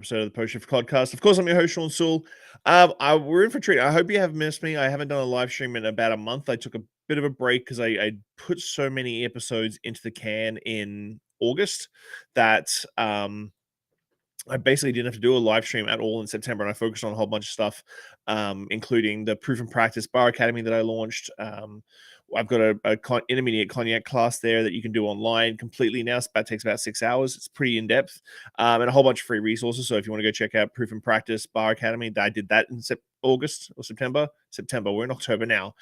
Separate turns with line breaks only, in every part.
Episode of the Post Shift Podcast. Of course, I'm your host, Shawn Soole. We're in for a treat. I hope you have missed me. I haven't done a live stream in about a month. I took a bit of a break because I put so many episodes into the can in August that I basically didn't have to do a live stream at all in September, and I focused on a whole bunch of stuff, including the Proof and Practice Bar Academy that I launched. I've got a intermediate cognac class there that you can do online completely now. It takes about 6 hours. It's pretty in depth, and a whole bunch of free resources. So if you want to go check out Proof and Practice Bar Academy, I did that in August or September. We're in October now.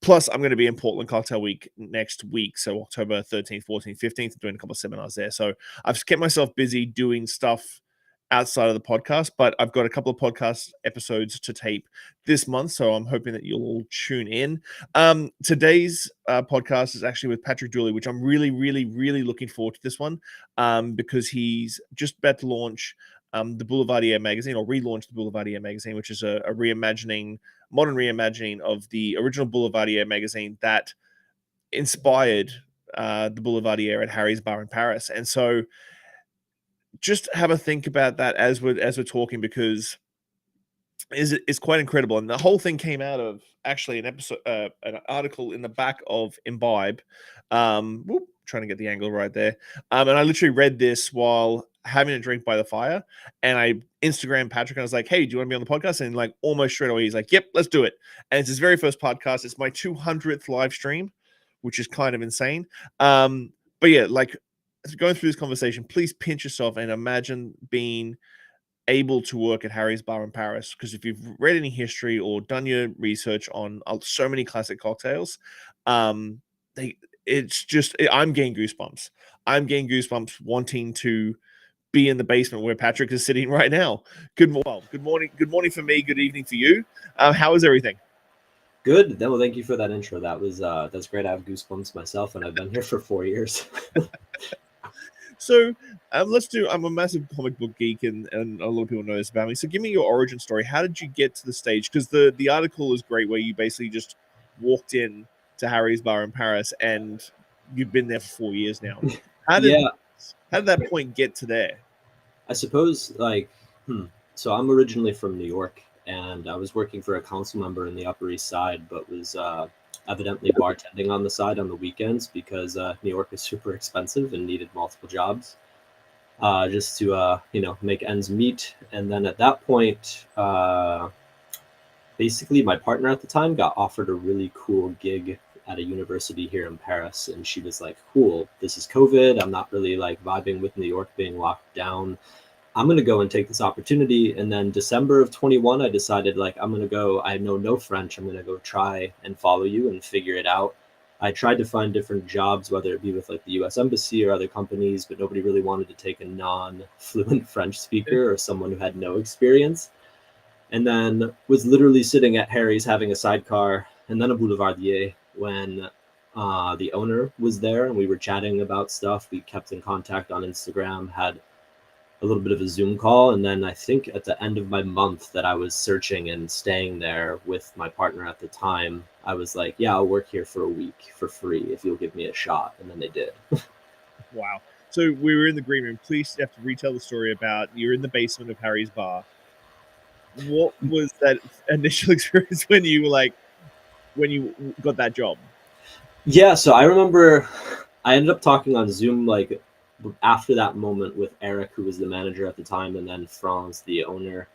Plus, I'm going to be in Portland Cocktail Week next week, so October 13th, 14th, 15th, doing a couple of seminars there. So I've kept myself busy doing stuff outside of the podcast, but I've got a couple of podcast episodes to tape this month, so I'm hoping that you'll all tune in. Today's podcast is actually with Patrick Dooley, which I'm really, really, really looking forward to this one, because he's just about to launch the Boulevardier magazine, or relaunch the Boulevardier magazine, which is a modern reimagining of the original Boulevardier magazine that inspired the Boulevardier at Harry's Bar in Paris. And so just have a think about that as we're talking, because it's quite incredible. And the whole thing came out of actually an article in the back of Imbibe. Trying to get the angle right there. And I literally read this while having a drink by the fire, and I Instagrammed Patrick and I was like, hey, do you want to be on the podcast? And like almost straight away he's like, yep, let's do it. And it's his very first podcast. It's my 200th live stream, which is kind of insane. But yeah, like going through this conversation, please pinch yourself and imagine being able to work at Harry's Bar in Paris, because if you've read any history or done your research on so many classic cocktails, I'm getting goosebumps. I'm getting goosebumps wanting to be in the basement where Patrick is sitting right now. Good morning for me. Good evening for you. How is everything?
Good. Well, thank you for that intro. That's great. I have goosebumps myself, and I've been here for 4 years.
So let's do. I'm a massive comic book geek, and a lot of people know this about me. So give me your origin story. How did you get to the stage? Because the article is great, where you basically just walked in to Harry's Bar in Paris, and you've been there for 4 years now. How did that point get to there?
I suppose, so I'm originally from New York, and I was working for a council member in the Upper East Side, but was evidently bartending on the side on the weekends because New York is super expensive and needed multiple jobs just to make ends meet. And then at that point, basically my partner at the time got offered a really cool gig at a university here in Paris, and she was like, cool, this is COVID, I'm not really like vibing with New York being locked down, I'm going to go and take this opportunity. And then December of 21, I decided I'm going to go, I know no French, I'm going to go try and follow you and figure it out. I tried to find different jobs, whether it be with the US Embassy or other companies, but nobody really wanted to take a non-fluent French speaker or someone who had no experience. And then was literally sitting at Harry's having a sidecar and then a Boulevardier when the owner was there, and we were chatting about stuff. We kept in contact on Instagram, had a little bit of a Zoom call. And then I think at the end of my month that I was searching and staying there with my partner at the time, I was like, yeah, I'll work here for a week for free if you'll give me a shot. And then they did.
Wow. So we were in the green room. Please have to retell the story about you're in the basement of Harry's Bar. What was that initial experience when you got that job?
Yeah, so I remember I ended up talking on Zoom after that moment with Eric, who was the manager at the time, and then Franz, the owner,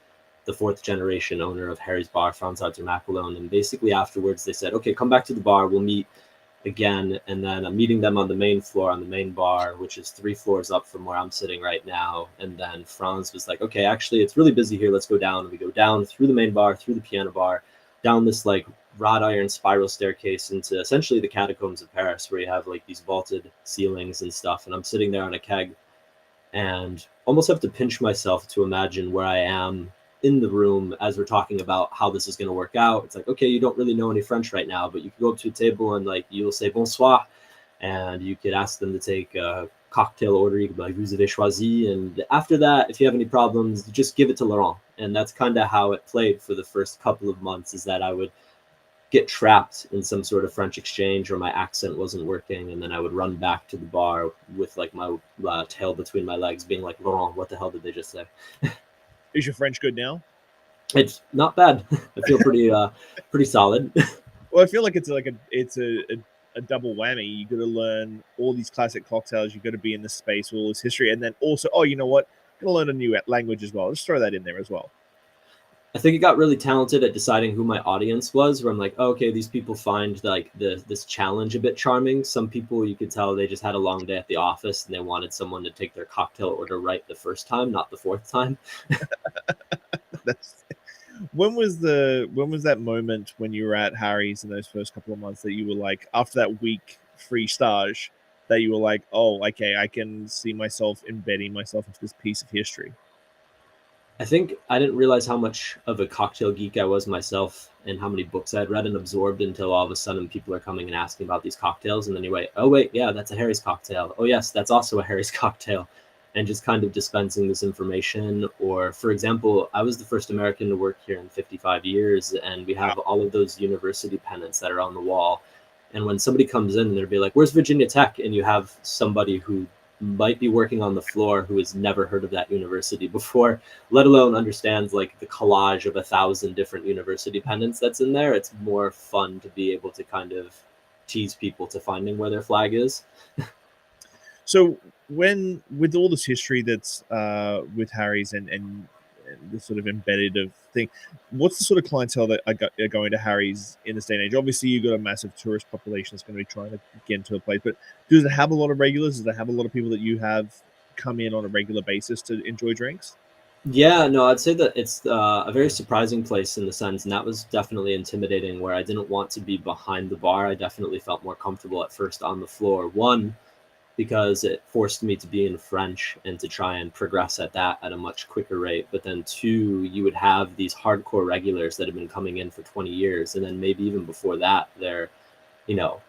the fourth generation owner of Harry's Bar, Franz Arthur Macalone. And basically afterwards they said, okay, come back to the bar, we'll meet again. And then I'm meeting them on the main floor, on the main bar, which is 3 floors up from where I'm sitting right now. And then Franz was like, okay, actually it's really busy here, let's go down. And we go down through the main bar, through the piano bar, down this wrought iron spiral staircase into essentially the catacombs of Paris, where you have these vaulted ceilings and stuff. And I'm sitting there on a keg and almost have to pinch myself to imagine where I am in the room as we're talking about how this is going to work out. It's okay, you don't really know any French right now, but you can go up to a table and you'll say bonsoir, and you could ask them to take a cocktail order. You could be like, vous avez choisi, and after that, if you have any problems, just give it to Laurent. And that's kind of how it played for the first couple of months, is that I would get trapped in some sort of French exchange, or my accent wasn't working, and then I would run back to the bar with like my tail between my legs, being like, Laurent, what the hell did they just say?
Is your French good now?
It's not bad. I feel pretty solid.
Well, I feel like it's a double whammy. You got to learn all these classic cocktails. You got to be in the space with all this history, and then also, oh, you know what? Gonna learn a new language as well. Just throw that in there as well.
I think it got really talented at deciding who my audience was, where I'm like, oh, okay, these people find like this challenge a bit charming. Some people, you could tell they just had a long day at the office and they wanted someone to take their cocktail order right the first time, not the fourth time.
That's when was that moment when you were at Harry's in those first couple of months that you were like, after that week free stage, that you were like, oh, okay, I can see myself embedding myself into this piece of history?
I think I didn't realize how much of a cocktail geek I was myself and how many books I'd read and absorbed until all of a sudden people are coming and asking about these cocktails. And then you wait, oh, wait, yeah, that's a Harry's cocktail. Oh, yes, that's also a Harry's cocktail. And just kind of dispensing this information. Or, for example, I was the first American to work here in 55 years, and we have all of those university pennants that are on the wall. And when somebody comes in, they'll be like, where's Virginia Tech? And you have somebody who might be working on the floor who has never heard of that university before, let alone understands like the collage of 1,000 different university pennants that's in there. It's more fun to be able to kind of tease people to finding where their flag is.
So when with all this history that's with Harry's and the sort of embedded of thing, what's the sort of clientele that are going to Harry's in this day and age? Obviously, you've got a massive tourist population that's going to be trying to get into a place, but does it have a lot of regulars? Does it have a lot of people that you have come in on a regular basis to enjoy drinks?
Yeah, no, I'd say that it's a very surprising place in the sense, and that was definitely intimidating where I didn't want to be behind the bar. I definitely felt more comfortable at first on the floor. One, because it forced me to be in French and to try and progress at that at a much quicker rate. But then two, you would have these hardcore regulars that have been coming in for 20 years. And then maybe even before that, their,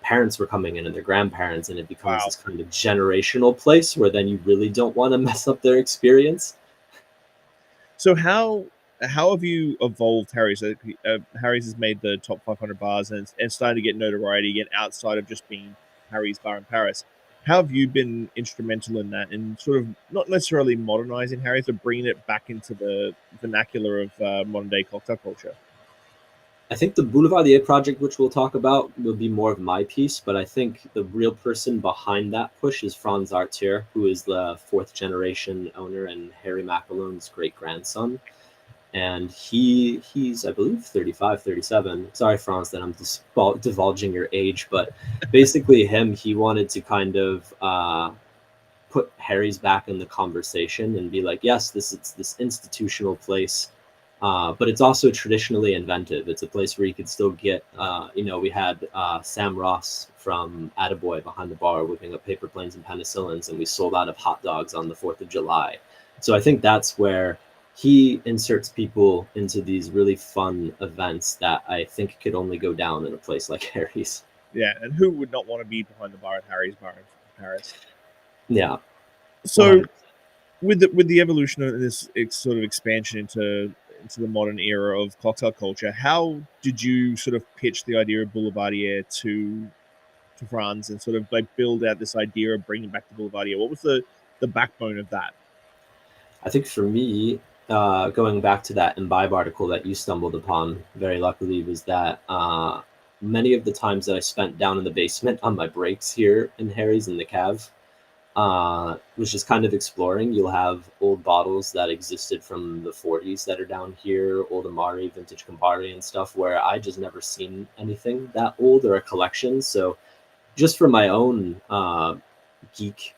parents were coming in and their grandparents, and it becomes this kind of generational place where then you really don't want to mess up their experience.
So how have you evolved Harry's? Harry's has made the top 500 bars and starting to get notoriety again outside of just being Harry's bar in Paris. How have you been instrumental in that, and sort of not necessarily modernizing Harry's, but bringing it back into the vernacular of modern day cocktail culture?
I think the Boulevardier project, which we'll talk about, will be more of my piece, but I think the real person behind that push is Franz Artier, who is the fourth generation owner and Harry McAlone's great grandson. And he's, I believe, 35, 37. Sorry, Franz, that I'm divulging your age, but basically he wanted to kind of put Harry's back in the conversation and be like, yes, it's this institutional place, but it's also traditionally inventive. It's a place where you could still get, we had Sam Ross from Attaboy behind the bar whipping up paper planes and penicillins, and we sold out of hot dogs on the 4th of July. So I think that's where he inserts people into these really fun events that I think could only go down in a place like Harry's.
Yeah, and who would not want to be behind the bar at Harry's bar in Paris?
Yeah.
So with the evolution of this sort of expansion into the modern era of cocktail culture, how did you sort of pitch the idea of Boulevardier to France and sort of like build out this idea of bringing back the Boulevardier? What was the backbone of that?
I think for me, going back to that Imbibe article that you stumbled upon, very luckily, was that many of the times that I spent down in the basement on my breaks here in Harry's in the Cav was just kind of exploring. You'll have old bottles that existed from the 40s that are down here, old Amari, vintage Campari and stuff, where I just never seen anything that old or a collection. So just for my own geek,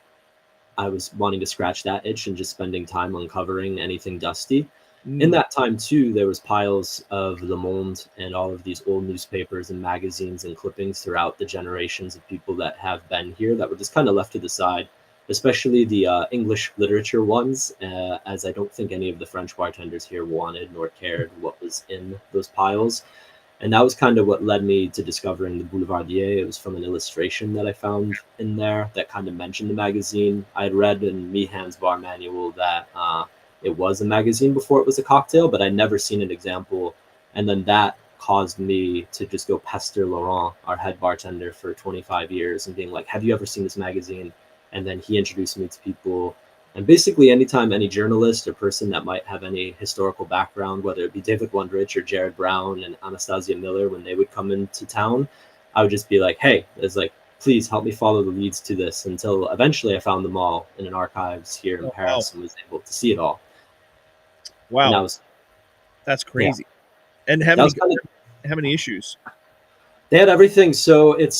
I was wanting to scratch that itch and just spending time uncovering anything dusty. In that time too, there was piles of Le Monde and all of these old newspapers and magazines and clippings throughout the generations of people that have been here that were just kind of left to the side, especially the English literature ones, as I don't think any of the French bartenders here wanted nor cared what was in those piles. And that was kind of what led me to discovering the Boulevardier. It was from an illustration that I found in there that kind of mentioned the magazine. I had read in Meehan's bar manual that it was a magazine before it was a cocktail, but I'd never seen an example. And then that caused me to just go pester Laurent, our head bartender, for 25 years and being like, have you ever seen this magazine? And then he introduced me to people. And basically anytime any journalist or person that might have any historical background, whether it be David Wondrich or Jared Brown and Anastasia Miller, when they would come into town, I would just be like, hey, it's like, please help me follow the leads to this, until eventually I found them all in an archives here in Paris and was able to see it all. And
Wow. That's crazy.
Yeah.
And how many issues?
They had everything. So it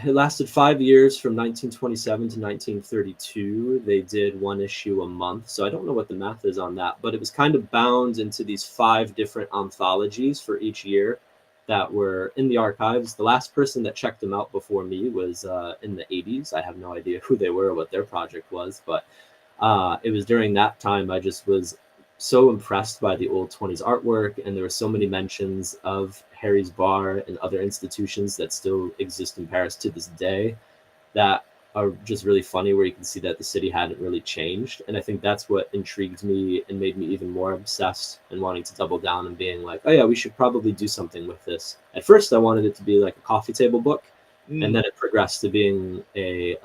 lasted 5 years, from 1927 to 1932. They did one issue a month. So I don't know what the math is on that, but it was kind of bound into these 5 different anthologies for each year that were in the archives. The last person that checked them out before me was in the 80s. I have no idea who they were or what their project was, but it was during that time I just was so impressed by the old 20s artwork, and there were so many mentions of Harry's Bar and other institutions that still exist in Paris to this day that are just really funny, where you can see that the city hadn't really changed. And I think that's what intrigued me and made me even more obsessed and wanting to double down and being like, oh yeah, we should probably do something with this. At first I wanted it to be like a coffee table book, and then it progressed to being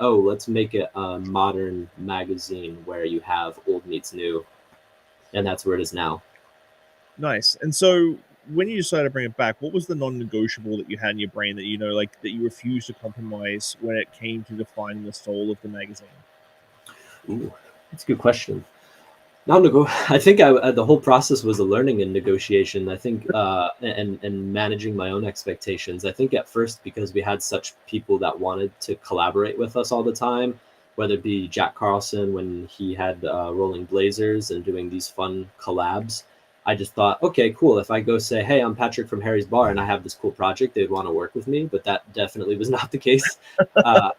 let's make it a modern magazine where you have old meets new. And that's where it is now.
Nice. And so when you decided to bring it back, what was the non-negotiable that you had in your brain that that you refused to compromise when it came to defining the soul of the magazine?
Ooh, that's a good question. I think the whole process was a learning and negotiation. I think and managing my own expectations. I think at first, because we had such people that wanted to collaborate with us all the time, whether it be Jack Carlson when he had Rolling Blazers and doing these fun collabs, I just thought, okay, cool. If I go say, hey, I'm Patrick from Harry's Bar and I have this cool project, they'd want to work with me. But that definitely was not the case. I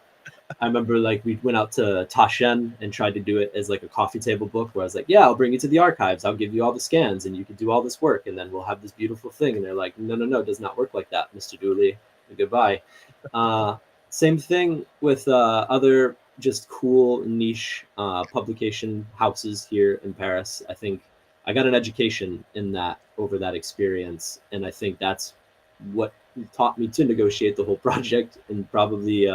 remember we went out to Taschen and tried to do it as like a coffee table book, where I was like, yeah, I'll bring you to the archives. I'll give you all the scans and you can do all this work. And then we'll have this beautiful thing. And they're like, no, it does not work like that, Mr. Dooley. Goodbye. Same thing with other just cool niche publication houses here in Paris. I think I got an education in that over that experience. And I think that's what taught me to negotiate the whole project, and probably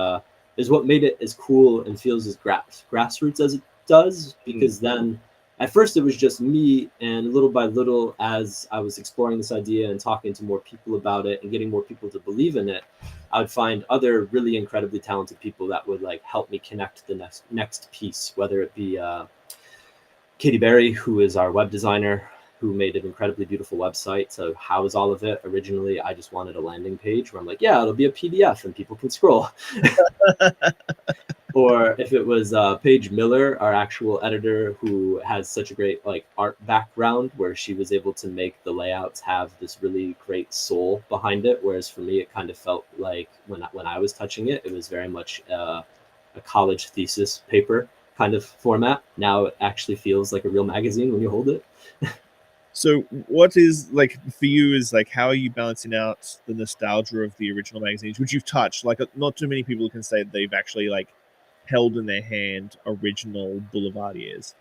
is what made it as cool and feels as grassroots as it does. Because then at first it was just me, and little by little, as I was exploring this idea and talking to more people about it and getting more people to believe in it, I would find other really incredibly talented people that would help me connect the next piece, whether it be Katie Berry, who is our web designer, who made an incredibly beautiful website to house all of it. Originally, I just wanted a landing page where I'm like, yeah, it'll be a PDF and people can scroll. Or if it was Paige Miller, our actual editor, who has such a great art background, where she was able to make the layouts have this really great soul behind it. Whereas for me, it kind of felt like when I was touching it, it was very much a college thesis paper kind of format. Now it actually feels like a real magazine when you hold it.
So what is for you is how are you balancing out the nostalgia of the original magazines, which you've touched? Not too many people can say that they've actually held in their hand original Boulevardiers.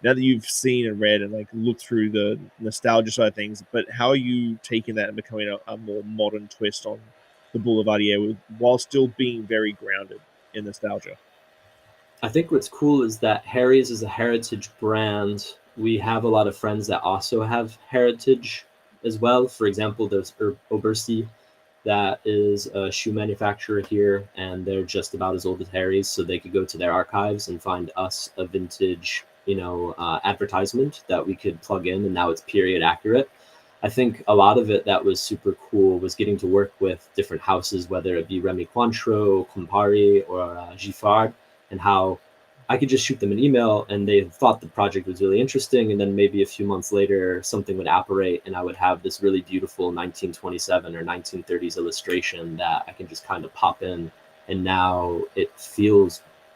Now that you've seen and read and looked through the nostalgia side of things, but how are you taking that and becoming a more modern twist on the Boulevardier while still being very grounded in nostalgia?
I think what's cool is that Harry's is a heritage brand. We have a lot of friends that also have heritage as well. For example, there's Obersi, that is a shoe manufacturer here, and they're just about as old as Harry's, so they could go to their archives and find us a vintage, advertisement that we could plug in, and now it's period accurate. I think a lot of it that was super cool was getting to work with different houses, whether it be Remy Cointreau, Campari, or Giffard, and how I could just shoot them an email and they thought the project was really interesting. And then maybe a few months later, something would apparate and I would have this really beautiful 1927 or 1930s illustration that I can just kind of pop in. And now it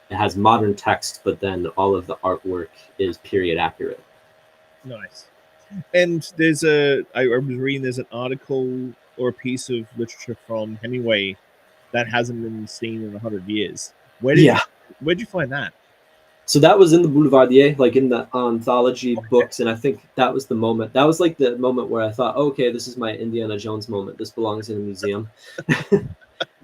has modern text, but then all of the artwork is period accurate.
Nice. And I was reading there's an article or a piece of literature from Hemingway that hasn't been seen in 100 years. Where'd you find that?
So that was in the Boulevardier, like in the anthology books, and I think that was the moment. That was like the moment where I thought, okay, this is my Indiana Jones moment. This belongs in a museum.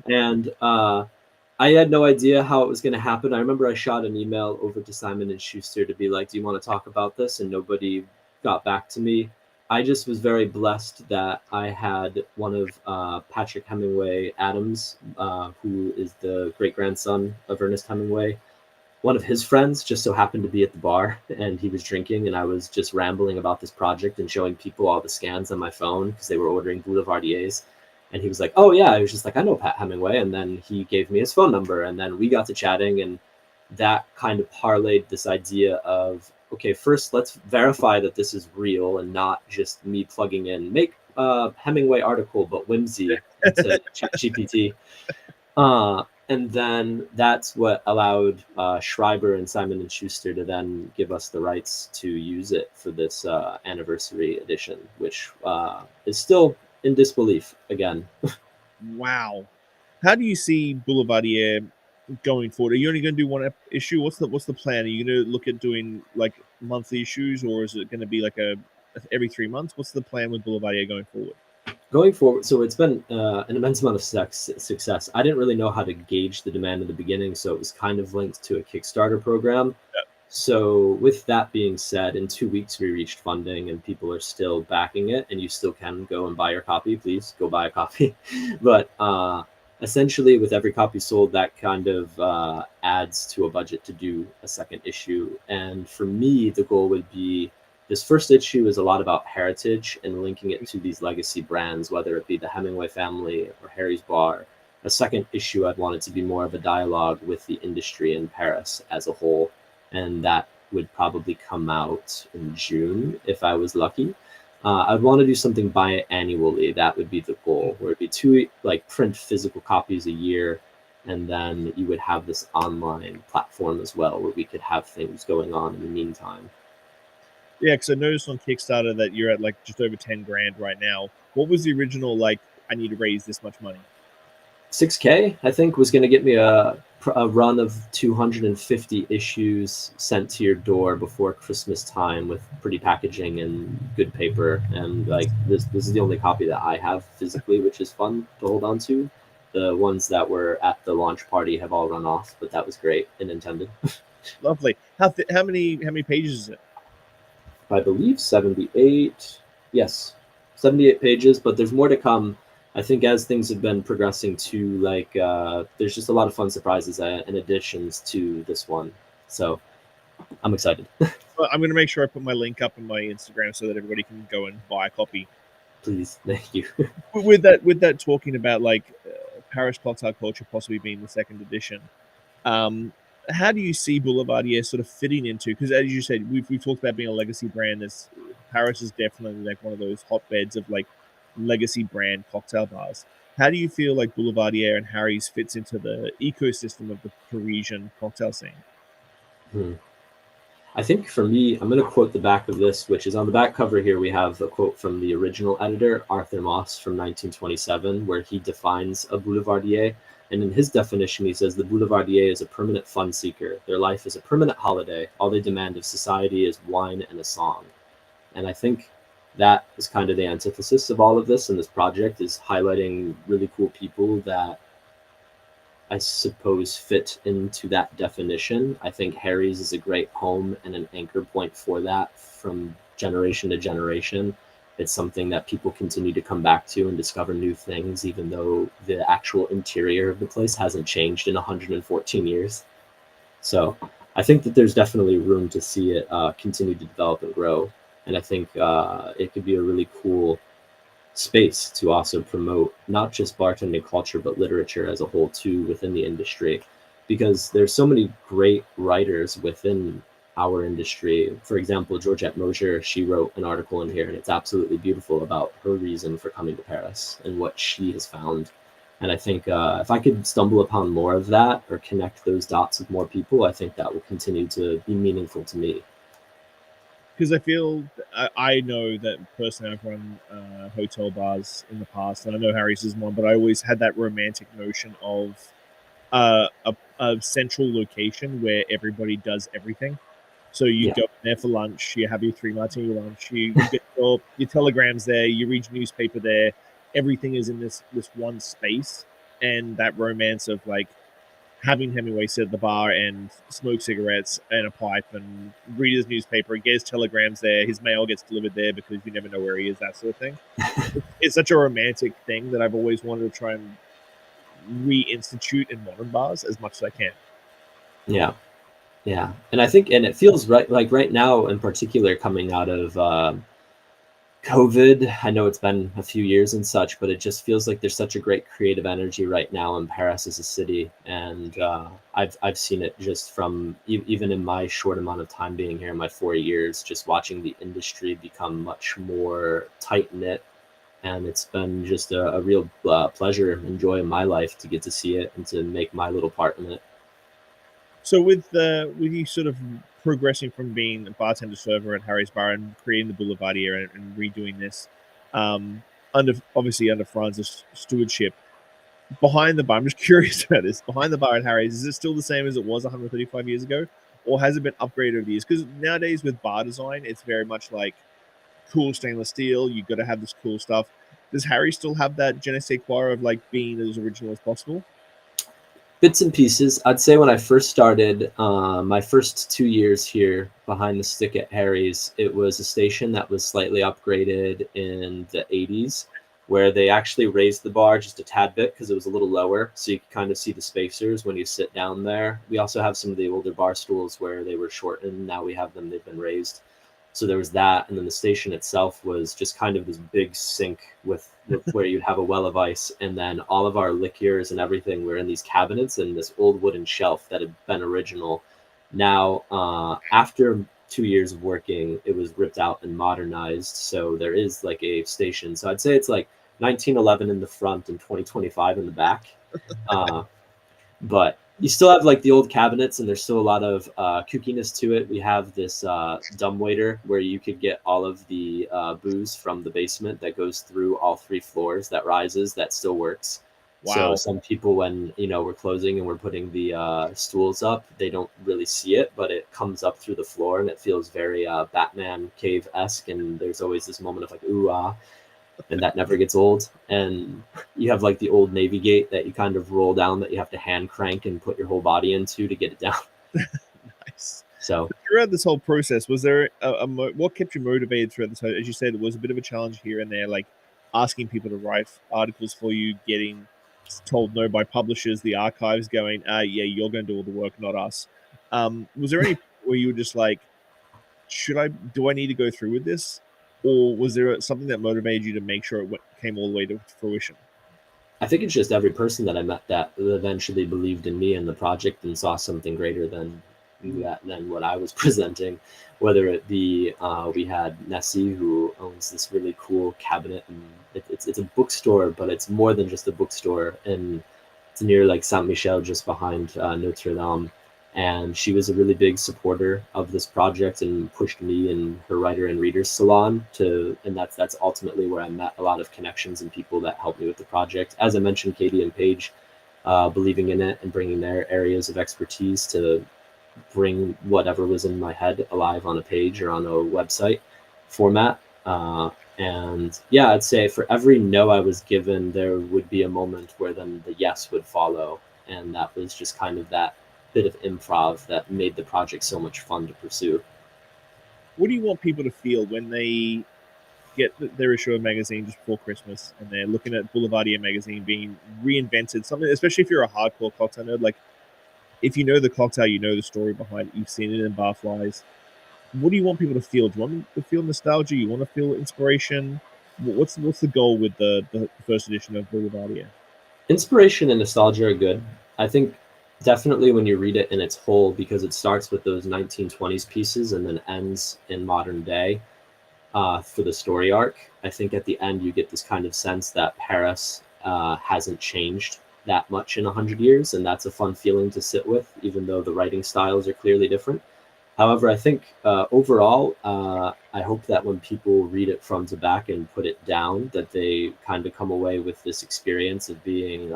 And I had no idea how it was going to happen. I remember I shot an email over to Simon and Schuster to be like, "Do you want to talk about this?" And nobody got back to me. I just was very blessed that I had one of Patrick Hemingway Adams, who is the great grandson of Ernest Hemingway. One of his friends just so happened to be at the bar, and he was drinking, and I was just rambling about this project and showing people all the scans on my phone because they were ordering Boulevardiers. And he was like, "Oh yeah," I was just like, "I know Pat Hemingway," and then he gave me his phone number, and then we got to chatting, and that kind of parlayed this idea of, okay, first let's verify that this is real and not just me plugging in make a Hemingway article but whimsy into ChatGPT. And then that's what allowed Schreiber and Simon and Schuster to then give us the rights to use it for this anniversary edition, which is still in disbelief again.
Wow. How do you see Boulevardier going forward? Are you only going to do one issue? What's the plan? Are you going to look at doing like monthly issues, or is it going to be like a every 3 months? What's the plan with Boulevardier going forward?
Going forward, so it's been an immense amount of success. I didn't really know how to gauge the demand in the beginning, so it was kind of linked to a Kickstarter program.
Yeah.
So with that being said, in 2 weeks we reached funding and people are still backing it, and you still can go and buy your copy. Please go buy a copy. But essentially with every copy sold, that kind of adds to a budget to do a second issue. And for me, the goal would be, this first issue is a lot about heritage and linking it to these legacy brands, whether it be the Hemingway family or Harry's Bar. A second issue, I'd want it to be more of a dialogue with the industry in Paris as a whole, and that would probably come out in June if I was lucky. I'd want to do something biannually. That would be the goal, where it'd be two, like, print physical copies a year, and then you would have this online platform as well, where we could have things going on in the meantime.
Yeah, because I noticed on Kickstarter that you're at like just over 10 grand right now. What was the original like? I need to raise this much money.
6K, I think, was going to get me a run of 250 issues sent to your door before Christmas time with pretty packaging and good paper. And like this is the only copy that I have physically, which is fun to hold on to. The ones that were at the launch party have all run off, but that was great and intended.
Lovely. How many pages is it?
I believe 78. Yes, 78 pages, but there's more to come. I think as things have been progressing too, like there's just a lot of fun surprises and additions to this one. So I'm excited.
Well, I'm going to make sure I put my link up on my Instagram so that everybody can go and buy a copy.
Please, thank you.
With that talking about like Paris cocktail culture possibly being the second edition, how do you see Boulevardier sort of fitting into? Because as you said, we've talked about being a legacy brand. This Paris is definitely like one of those hotbeds of like legacy brand cocktail bars. How do you feel like Boulevardier and Harry's fits into the ecosystem of the Parisian cocktail scene?
I think for me, I'm going to quote the back of this, which is on the back cover here. We have a quote from the original editor, Arthur Moss, from 1927, where he defines a boulevardier. And in his definition, he says the boulevardier is a permanent fun seeker. Their life is a permanent holiday. All they demand of society is wine and a song. And I think that is kind of the antithesis of all of this. And this project is highlighting really cool people that I suppose fit into that definition. I think Harry's is a great home and an anchor point for that from generation to generation. It's something that people continue to come back to and discover new things, even though the actual interior of the place hasn't changed in 114 years. So I think that there's definitely room to see it continue to develop and grow. And I think it could be a really cool space to also promote not just bartending culture but literature as a whole too within the industry, because there's so many great writers within our industry. For example, Georgette Mosier, she wrote an article in here and it's absolutely beautiful about her reason for coming to Paris and what she has found. And I think if I could stumble upon more of that or connect those dots with more people, I think that will continue to be meaningful to me.
Because I feel I know that personally I've run hotel bars in the past, and I know Harry's is one, but I always had that romantic notion of a a central location where everybody does everything. So you
Yeah.
go in there for lunch, you have your 3 martini lunch, you get your telegrams there, you read your newspaper there. Everything is in this one space, and that romance of like having Hemingway sit at the bar and smoke cigarettes and a pipe and read his newspaper and get his telegrams there. His mail gets delivered there because you never know where he is, that sort of thing. It's such a romantic thing that I've always wanted to try and reinstitute in modern bars as much as I can.
Yeah. Yeah. And I think, and it feels right, like right now in particular, coming out of COVID, I know it's been a few years and such, but it just feels like there's such a great creative energy right now in Paris as a city, and I've seen it just from even in my short amount of time being here, my 4 years, just watching the industry become much more tight knit, and it's been just a real pleasure and joy in my life to get to see it and to make my little part in it.
So with you sort of progressing from being a bartender server at Harry's Bar and creating the Boulevardier and redoing this, under obviously under Franz's stewardship, behind the bar, I'm just curious about this. Behind the bar at Harry's, is it still the same as it was 135 years ago, or has it been upgraded over the years? Because nowadays with bar design, it's very much like cool stainless steel. You got to have this cool stuff. Does Harry still have that je ne sais quoi of like being as original as possible?
Bits and pieces. I'd say when I first started, my first 2 years here behind the stick at Harry's, it was a station that was slightly upgraded in the 80s, where they actually raised the bar just a tad bit because it was a little lower, so you could kind of see the spacers when you sit down there. We also have some of the older bar stools where they were shortened. Now we have them, they've been raised. So there was that, and then the station itself was just kind of this big sink with where you'd have a well of ice, and then all of our liqueurs and everything were in these cabinets and this old wooden shelf that had been original. Now, after 2 years of working, it was ripped out and modernized, so there is like a station. So I'd say it's like 1911 in the front and 2025 in the back. But you still have like the old cabinets, and there's still a lot of kookiness to it. We have this dumbwaiter where you could get all of the booze from the basement that goes through all 3 floors, that rises, that still works. So
Wow.
some people, when we're closing and we're putting the stools up, they don't really see it, but it comes up through the floor, and it feels very Batman cave-esque. And there's always this moment of like, ooh, ah, and that never gets old. And you have like the old Navy gate that you kind of roll down, that you have to hand crank and put your whole body into to get it down.
Nice.
So
Throughout this whole process, was there what kept you motivated throughout this? As you said, it was a bit of a challenge here and there, like asking people to write articles for you, getting told no by publishers, the archives going, yeah, you're going to do all the work, not us. Was there any where you were just like, do I need to go through with this? Or was there something that motivated you to make sure it came all the way to fruition?
I think it's just every person that I met that eventually believed in me and the project and saw something greater than what I was presenting. Whether it be we had Nessie, who owns this really cool cabinet, and it's a bookstore, but it's more than just a bookstore, and it's near like Saint Michel, just behind Notre Dame. And she was a really big supporter of this project and pushed me in her writer and readers salon and that's ultimately where I met a lot of connections and people that helped me with the project. As I mentioned, Katie and Paige, believing in it and bringing their areas of expertise to bring whatever was in my head alive on a page or on a website format. And yeah, I'd say for every no I was given, there would be a moment where then the yes would follow. And that was just kind of that bit of improv that made the project so much fun to pursue.
What do you want people to feel when they get their issue of magazine just before Christmas and they're looking at Boulevardier magazine being reinvented? Something, especially if you're a hardcore cocktail nerd, like if you know the cocktail, you know the story behind it, you've seen it in Barflies. What do you want people to feel? Do you want them to feel nostalgia? You want to feel inspiration? What's the goal with the first edition of Boulevardier?
Inspiration and nostalgia are good. I think definitely when you read it in its whole, because it starts with those 1920s pieces and then ends in modern day for the story arc. I think at the end you get this kind of sense that Paris hasn't changed that much in 100 years, and that's a fun feeling to sit with, even though the writing styles are clearly different. However, I think overall, I hope that when people read it front to back and put it down, that they kind of come away with this experience of being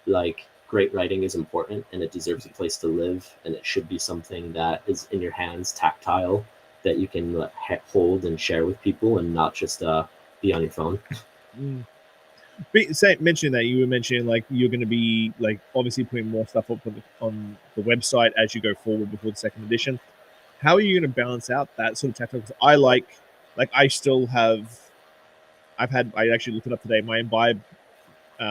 like great writing is important and it deserves a place to live, and it should be something that is in your hands, tactile, that you can hold and share with people, and not just be on your phone.
Mm. Mentioning that, you were mentioning like you're going to be like obviously putting more stuff up on the website as you go forward before the second edition. How are you going to balance out that sort of tactical? Because I still have, I actually looked it up today. My Imbibe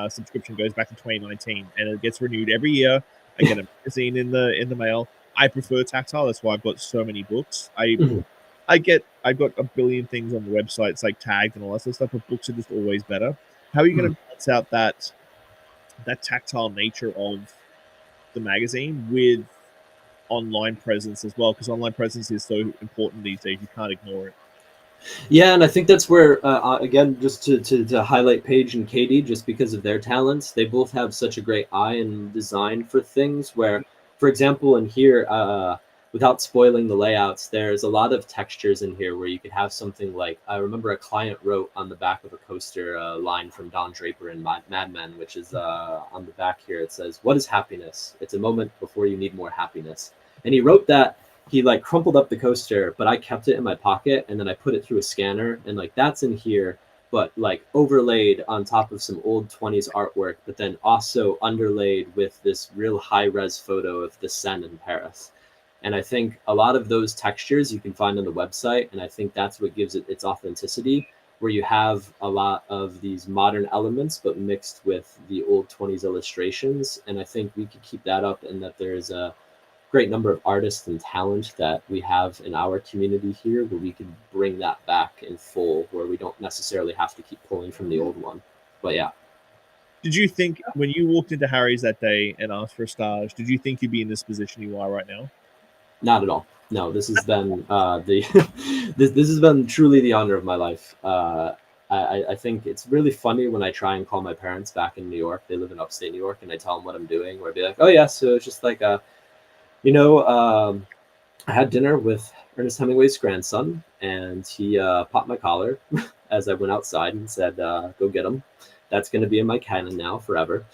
subscription goes back to 2019, and it gets renewed every year. I get a magazine in the mail. I prefer tactile. That's why I've got so many books. I've got a billion things on the website. It's like tagged and all that sort of stuff, but books are just always better. How are you going to balance out that tactile nature of the magazine with online presence as well? Because online presence is so important these days. You can't ignore it.
Yeah, and I think that's where, again, just to highlight Paige and Katie, just because of their talents, they both have such a great eye and design for things. Where, for example, in here, without spoiling the layouts, there's a lot of textures in here where you could have something like, I remember a client wrote on the back of a coaster a line from Don Draper in Mad Men, which is on the back here. It says, "What is happiness? It's a moment before you need more happiness." And he wrote that. He like crumpled up the coaster, but I kept it in my pocket, and then I put it through a scanner, and like that's in here, but like overlaid on top of some old 20s artwork, but then also underlaid with this real high res photo of the Seine in Paris. And I think a lot of those textures you can find on the website, and I think that's what gives it its authenticity, where you have a lot of these modern elements but mixed with the old 20s illustrations. And I think we could keep that up, and that there's a great number of artists and talent that we have in our community here, where we can bring that back in full, where we don't necessarily have to keep pulling from the old one. But yeah.
Did you think when you walked into Harry's that day and asked for a stage, did you think you'd be in this position you are right now?
Not at all. No, this has been the this has been truly the honor of my life. I think it's really funny when I try and call my parents back in New York. They live in upstate New York, and I tell them what I'm doing. Where I'd be like, "Oh yeah, so it's just like you know, I had dinner with Ernest Hemingway's grandson, and he popped my collar as I went outside and said, "Go get him." That's going to be in my canon now forever.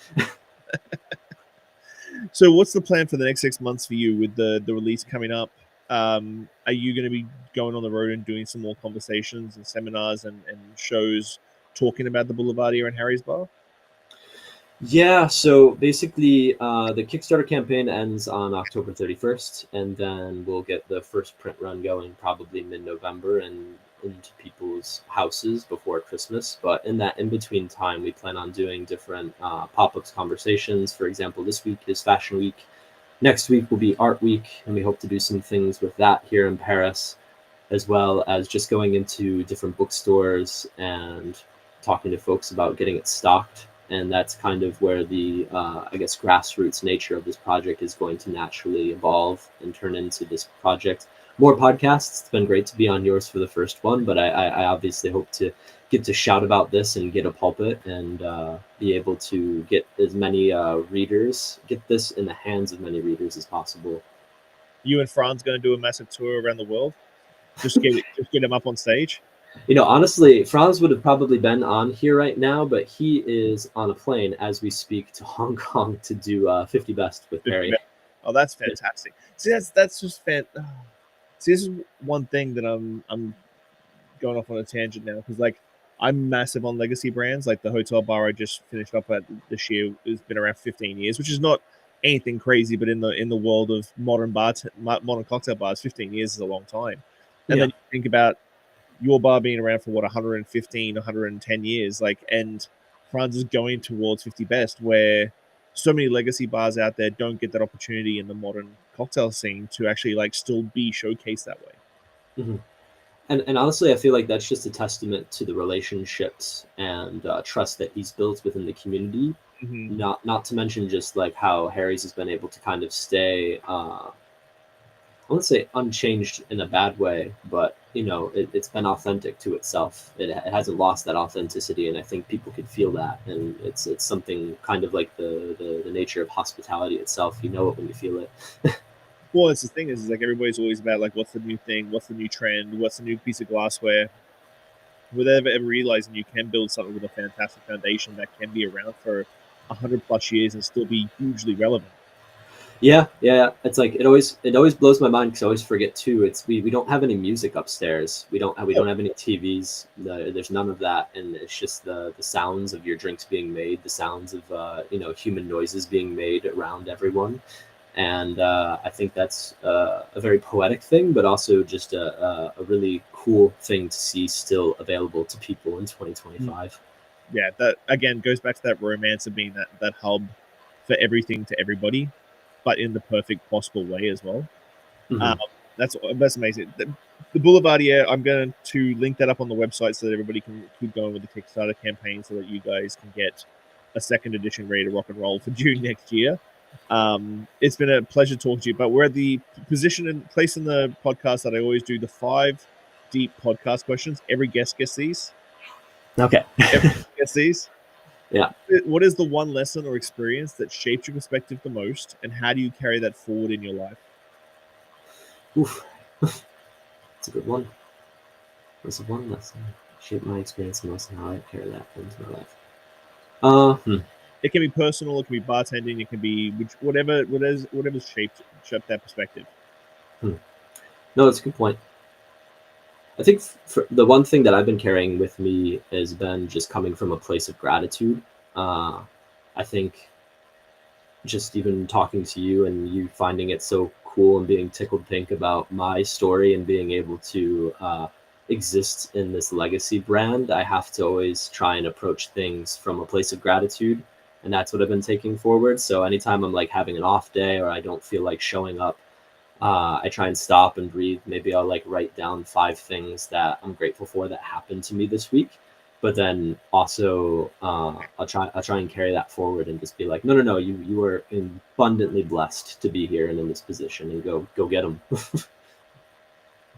So, what's the plan for the next 6 months for you with the release coming up? Are you going to be going on the road and doing some more conversations and seminars and shows talking about the Boulevardier and Harry's Bar?
Yeah, so basically, the Kickstarter campaign ends on October 31st, and then we'll get the first print run going probably mid-November and into people's houses before Christmas. But in that in-between time, we plan on doing different pop-ups conversations. For example, this week is Fashion Week. Next week will be Art Week, and we hope to do some things with that here in Paris, as well as just going into different bookstores and talking to folks about getting it stocked. And that's kind of where the I guess grassroots nature of this project is going to naturally evolve and turn into this project. More podcasts. It's been great to be on yours for the first one, but I obviously hope to get to shout about this and get a pulpit and be able to get as many readers, get this in the hands of many readers as possible.
You and Fran's going to do a massive tour around the world. Just get him up on stage.
You know, honestly, Franz would have probably been on here right now, but he is on a plane as we speak to Hong Kong to do 50 Best with Barry.
Oh, that's fantastic. See, that's just See, this is one thing that I'm going off on a tangent now, because like I'm massive on legacy brands. Like the hotel bar I just finished up at this year has been around 15 years, which is not anything crazy, but in the world of modern cocktail bars, 15 years is a long time. And then you think about your bar being around for what 115, 110 years, like, and France is going towards 50 Best, where so many legacy bars out there don't get that opportunity in the modern cocktail scene to actually like still be showcased that way.
Mm-hmm. And honestly, I feel like that's just a testament to the relationships and trust that he's built within the community.
Mm-hmm.
Not to mention just like how Harry's has been able to kind of stay, I wouldn't say unchanged in a bad way, but you know, it's been authentic to itself. It hasn't lost that authenticity, and I think people could feel that. And it's something kind of like the nature of hospitality itself. You know it when you feel it.
Well, it's the thing is like everybody's always about like what's the new thing, what's the new trend, what's the new piece of glassware. Without ever realizing you can build something with a fantastic foundation that can be around for 100+ years and still be hugely relevant.
Yeah. It's like it always blows my mind because I always forget too. We don't have any music upstairs. We don't have any TVs. There's none of that, and it's just the sounds of your drinks being made, the sounds of human noises being made around everyone, and I think that's a very poetic thing, but also just a really cool thing to see still available to people in 2025.
Yeah, that again goes back to that romance of being that hub for everything to everybody, but in the perfect possible way as well. Um,
Hmm.
that's amazing. The Boulevardier, I'm going to link that up on the website so that everybody can keep going with the Kickstarter campaign, so that you guys can get a second edition ready to rock and roll for June next year. It's been a pleasure talking to you, but we're at the position and place in the podcast that I always do the 5 deep podcast questions. Every guest gets these.
Okay.
Every guest gets these.
Yeah.
What is the one lesson or experience that shaped your perspective the most, and how do you carry that forward in your life?
Oof. That's a good one. What's the one lesson shaped my experience the most and how I carry that into my life?
It can be personal, it can be bartending, it can be whatever's shaped that perspective.
No, that's a good point. I think for the one thing that I've been carrying with me has been just coming from a place of gratitude. I think just even talking to you and you finding it so cool and being tickled pink about my story and being able to exist in this legacy brand, I have to always try and approach things from a place of gratitude. And that's what I've been taking forward. So anytime I'm like having an off day or I don't feel like showing up, I try and stop and breathe. Maybe I'll like write down 5 things that I'm grateful for that happened to me this week. But then also, I'll try and carry that forward and just be like, no, you are abundantly blessed to be here and in this position, and go get them.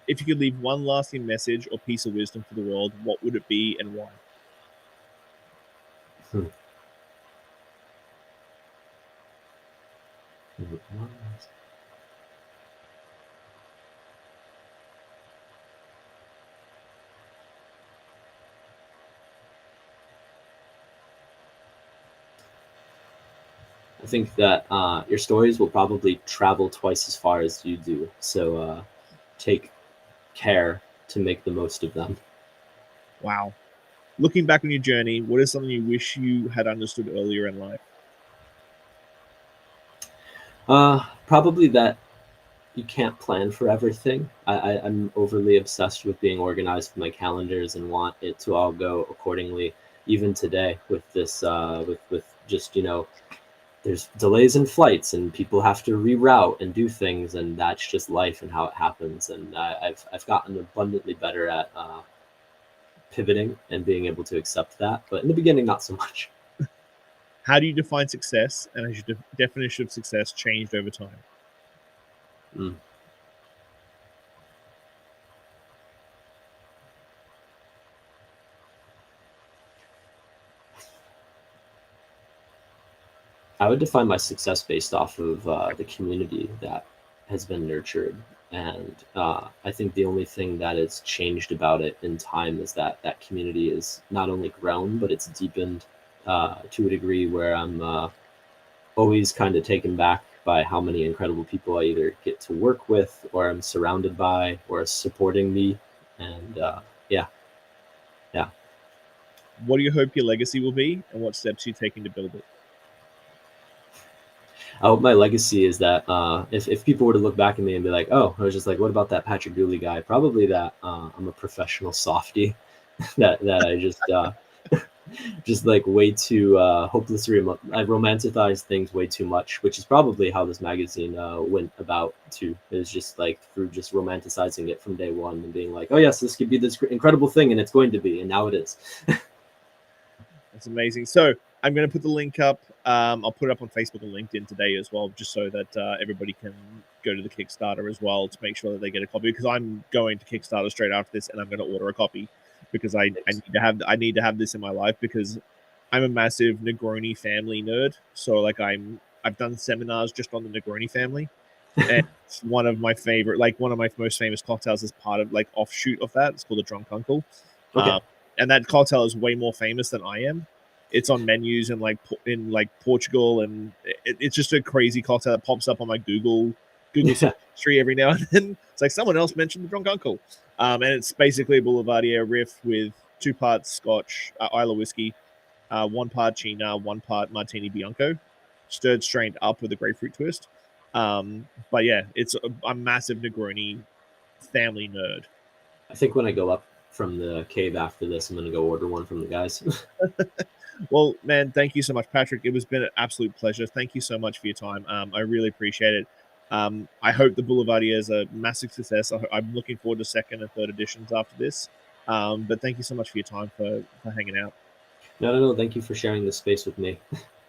If you could leave one lasting message or piece of wisdom for the world, what would it be and why?
I think that your stories will probably travel twice as far as you do. So take care to make the most of them.
Wow. Looking back on your journey, what is something you wish you had understood earlier in life?
Probably that you can't plan for everything. I'm overly obsessed with being organized with my calendars and want it to all go accordingly. Even today, with this, with just there's delays in flights and people have to reroute and do things, and that's just life and how it happens. And I've gotten abundantly better at pivoting and being able to accept that, but in the beginning, not so much.
How do you define success, and has your definition of success changed over time?
Mm. I would define my success based off of the community that has been nurtured. And I think the only thing that has changed about it in time is that that community is not only grown, but it's deepened to a degree where I'm always kind of taken back by how many incredible people I either get to work with or I'm surrounded by or are supporting me. And yeah.
What do you hope your legacy will be, and what steps are you taking to build it?
I hope my legacy is that if people were to look back at me and be like, oh, I was just like, what about that Patrick Dooley guy? Probably that I'm a professional softie, that I just like way too hopelessly I romanticize things way too much, which is probably how this magazine went about too. It's just like through just romanticizing it from day one and being like, oh yes, this could be this incredible thing, and it's going to be, and now it is.
That's amazing. So I'm going to put the link up. I'll put it up on Facebook and LinkedIn today as well, just so that everybody can go to the Kickstarter as well to make sure that they get a copy. Because I'm going to Kickstarter straight after this, and I'm going to order a copy because I need to have this in my life, because I'm a massive Negroni family nerd. So like I've done seminars just on the Negroni family, and it's one of my most famous cocktails is part of like offshoot of that. It's called a Drunk Uncle.
Okay.
And that cocktail is way more famous than I am. It's on menus in Portugal, and it's just a crazy cocktail that pops up on my Google search history every now and then. It's like someone else mentioned the drunk uncle, and it's basically a Boulevardier riff with 2 parts Scotch, Isla whiskey, 1 part China, 1 part Martini Bianco, stirred strained up with a grapefruit twist. But yeah, it's a massive Negroni family nerd.
I think when I go up from the cave after this, I'm gonna go order one from the guys.
Well, man, thank you so much, Patrick. It was been an absolute pleasure. Thank you so much for your time. I really appreciate it. I hope the Boulevardier is a massive success. I'm looking forward to 2nd and 3rd editions after this. But thank you so much for your time for hanging out.
No. Thank you for sharing this space with me.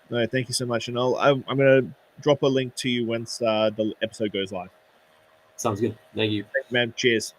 No, thank you so much, and I'm gonna drop a link to you once the episode goes live.
Sounds good. Thank you.
Thank you, man. Cheers.